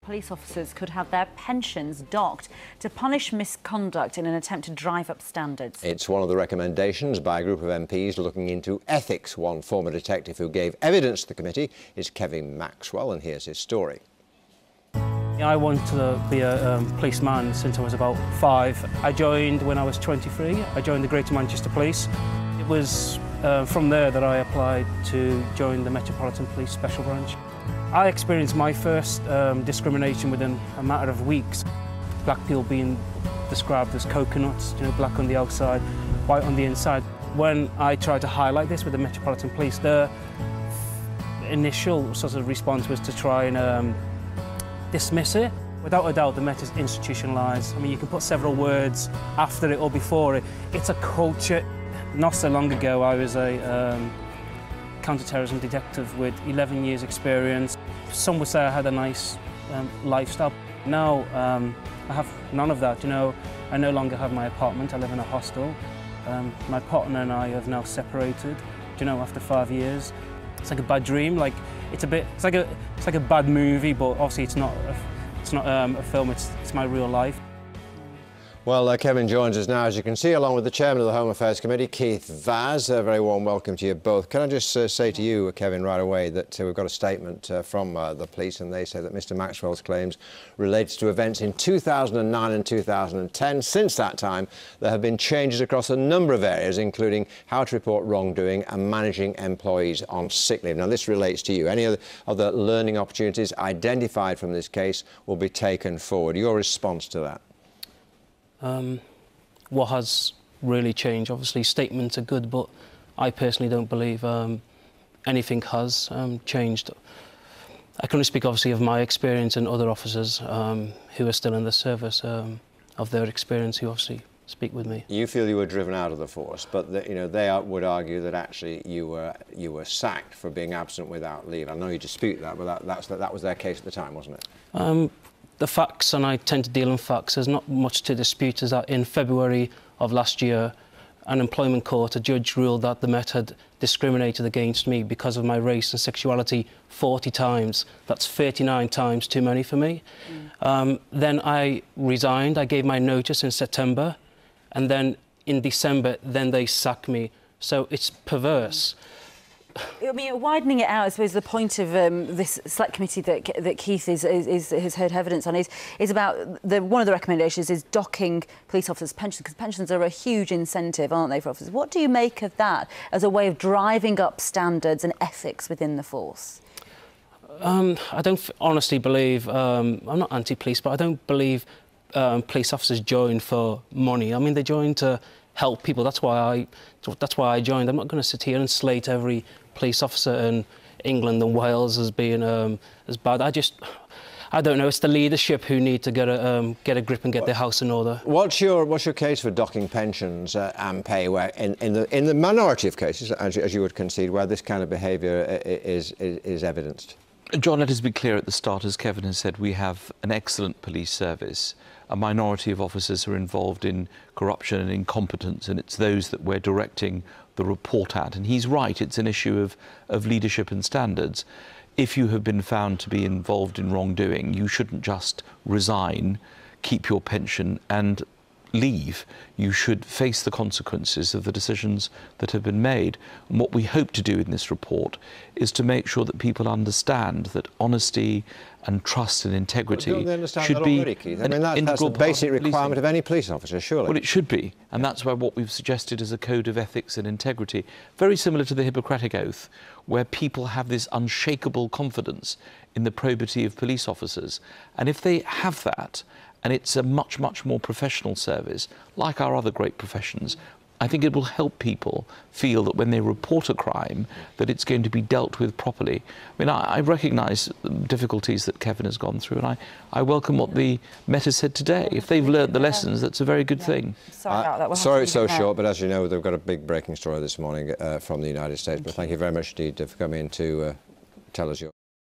Police officers could have their pensions docked to punish misconduct in an attempt to drive up standards. It's one of the recommendations by a group of MPs looking into ethics. One former detective who gave evidence to the committee is Kevin Maxwell, and here's his story. I wanted to be a policeman since I was about 5. I joined when I was 23. I joined the Greater Manchester Police. It was from there that I applied to join the Metropolitan Police Special Branch. I experienced my first discrimination within a matter of weeks. Black people being described as coconuts, you know, black on the outside, white on the inside. When I tried to highlight this with the Metropolitan Police, the initial sort of response was to try and dismiss it. Without a doubt, the Met is institutionalised. I mean, you can put several words after it or before it. It's a culture. Not so long ago, I was a counter-terrorism detective with 11 years experience. Some would say I had a nice lifestyle. Now I have none of that, you know. I no longer have my apartment, I live in a hostel. My partner and I have now separated, you know, after 5 years. It's like a bad dream, like it's like a bad movie, but obviously it's not a film, it's my real life. Well, Kevin joins us now, as you can see, along with the chairman of the Home Affairs Committee, Keith Vaz. A very warm welcome to you both. Can I just say to you, Kevin, right away that we've got a statement from the police, and they say that Mr Maxwell's claims relates to events in 2009 and 2010. Since that time, there have been changes across a number of areas, including how to report wrongdoing and managing employees on sick leave. Now, this relates to you. Any other learning opportunities identified from this case will be taken forward. Your response to that? What has really changed? Obviously, statements are good, but I personally don't believe anything has changed. I can only speak, obviously, of my experience and other officers who are still in the service, of their experience, who obviously speak with me. You feel you were driven out of the force, but you know, they would argue that actually you were sacked for being absent without leave. I know you dispute that, but that was their case at the time, wasn't it? The facts, and I tend to deal in facts, there's not much to dispute, is that in February of last year, an employment court, a judge ruled that the Met had discriminated against me because of my race and sexuality 40 times. That's 39 times too many for me. Then I resigned, I gave my notice in September, and then in December, then they sacked me. So it's perverse. I mean, widening it out, I suppose the point of this select committee that Keith has heard evidence on is about one of the recommendations is docking police officers' pensions, because pensions are a huge incentive, aren't they, for officers? What do you make of that as a way of driving up standards and ethics within the force? I don't honestly believe, I'm not anti-police, but I don't believe police officers join for money. I mean, they join to help people. That's why I joined. I'm not going to sit here and slate every police officer in England and Wales as being as bad. I don't know. It's the leadership who need to get a grip and get their house in order. What's your case for docking pensions and pay, where in the minority of cases, as you would concede, where this kind of behaviour is evidenced? John, let us be clear at the start, as Kevin has said, we have an excellent police service. A minority of officers are involved in corruption and incompetence, and it's those that we're directing the report at. And he's right, it's an issue of leadership and standards. If you have been found to be involved in wrongdoing, you shouldn't just resign, keep your pension and leave. You should face the consequences of the decisions that have been made. And what we hope to do in this report is to make sure that people understand that honesty and trust and integrity should be an that's a basic requirement of any police officer, surely. Well, it should be, and that's why what we've suggested is a code of ethics and integrity, very similar to the Hippocratic Oath, where people have this unshakable confidence in the probity of police officers. And if they have that, and it's a much, much more professional service, like our other great professions, I think it will help people feel that when they report a crime, that it's going to be dealt with properly. I mean, I recognise the difficulties that Kevin has gone through, and I welcome what the Met has said today. If they've learnt the lessons, that's a very good thing. Sorry about that. Sorry it's so short, but as you know, they've got a big breaking story this morning from the United States. But thank you very much indeed for coming in to tell us your...